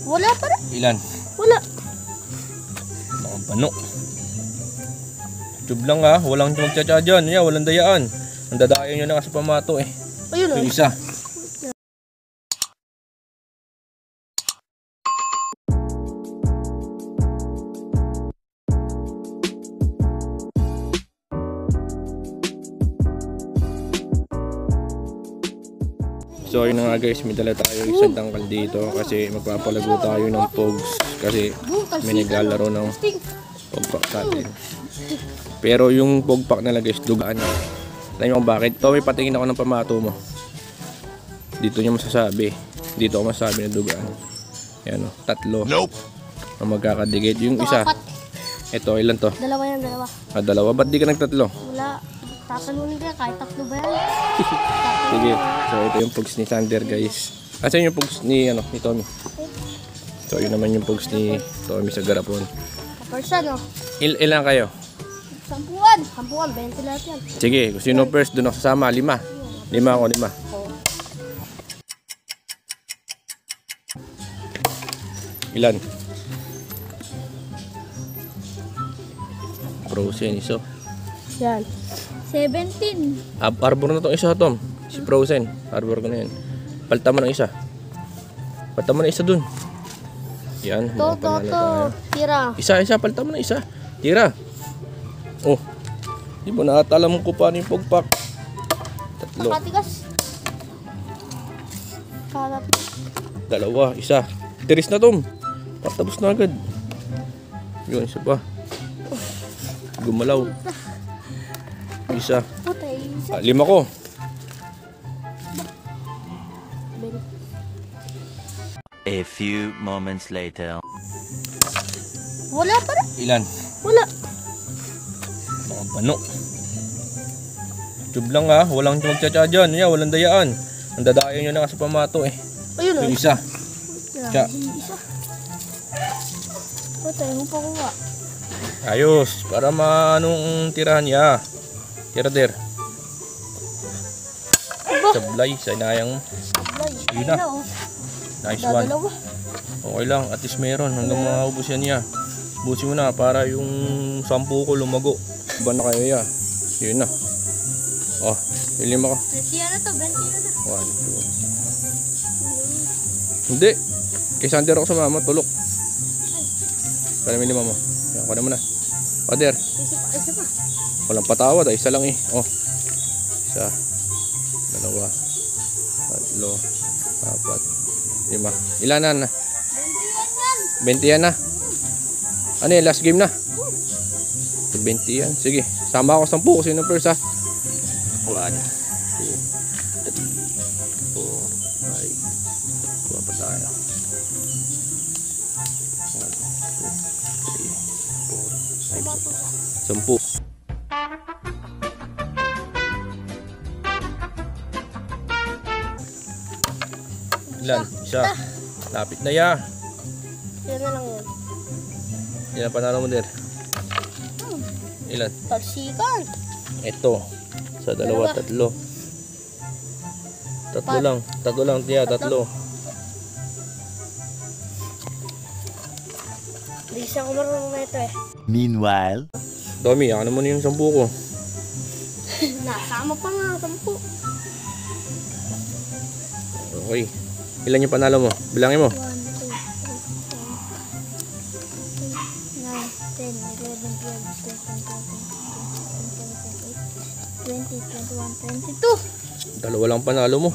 Wala pa rin. Ilan? Wala. Mga bano. Tube lang ha. Walang magtsatsa dyan. Yeah, walang dayaan. Ang dadayo nyo na kasi pamato eh. Ayun Yung isa. So yun na nga guys, may dala tayo isang tangkal dito kasi magpapalago tayo ng pogs kasi may naglalaro ng pogpak sa atin. Pero yung pogpak nila guys, dugaan. Alam nyo kung bakit? Ito may patingin ako ng pamato mo. Dito nyo masasabi. Dito ako masasabi na dugaan. Yan o, 3. Nope. Ang magkakadikit. Yung isa. Ito, ilan to? Dalawa yan, dalawa. Ah, 2. Ba't di ka nag-3? Wala. Tatalunin ka kahit 3 ba yan? Sige. So ito yung pogs ni Sander guys. Asan yung pogs ni, ni Tommy? So yun naman yung pogs ni Tommy sa garapon. Person o. Ilan kayo? 10. 20 lahat yan. Sige, kung sino first doon ako sasama, 5. 5 ako, 5. Ilan? Frozen, iso. Yan. 17. Arbor na itong isa, Tom. Si Frozen. Arbor ko na yan. Palta mo ng isa. Palta mo ng isa dun. Yan. To. Tira. Isa. Palta mo ng isa. Tira. Oh. Di ba nakatalam ko pa yung pogpak? 3. Katigas. Kalat. 2. Isa. Tiris na, Tom. Patapos na agad. Yun, isa pa. Gumalaw. Isa. 5 ko. A few moments later. Wala pa rin. Ilan? Wala. Mga bano. Tube lang ha. Walang magtsatsa dyan. Yeah, walang dayaan. Ang dadayo nyo na kasi pamato eh. Ayun o. Yung isa. Tsa. Patay mo pa kuha. Ayos. Para maanong tirahan niya. Tira der. Sablay. Sinayang mo. Yun na. Nice one. Okay lang. At least meron. Hanggang maubos yan niya. Busin mo na para yung 10 ko lumago. Iba na kayo ya. Yun na. Oh. 5 ko. 20 na to. 20 na. 1, 2. Hindi. Kay Sander ako sumama. Tulok. Kaya may 5 mo. Yan. Kuha mo na. Pader. Isa pa. Walang patawad. Isa lang eh. Oh. Isa. 2. 3. 4. 5. Ilanan na? 20 yan na. Ano yan? Last game na? 20 yan. Sige. Sama ako 10 kasi ng first ha. 1, 2, 3, 4, 5. Kuha pa tayo. 1, 2, 3, 4, 5. 10. Ilan? Isa. Lapit na ya. Yan na lang yan. Ilan panalo mo der? Ilan? Talsikan. Ito. Sa 2, 3. 3 lang. 3 lang tiya. 3. Hindi siya ako marunong na ito eh. Meanwhile. Tommy, ano mo na yung 10 ko? Nasama pa nga 10. Okay. Ilan yung panalo mo? Bilangin mo. 1, 2, 3, 4, 5, 6, 7, 8, 9, 10, 11, 12, 13, 14, 15, 16, 17, 18, 19, 20, 21, 22. 2 lang panalo mo.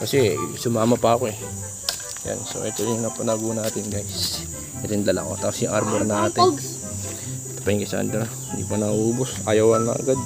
Kasi sumama pa ako eh. Yan. So ito yung napanago natin guys. Ito yung dala ko. Tapos yung arbor natin. Ito pa yung kay Sandra. Hindi pa nauubos. Ayawan na agad.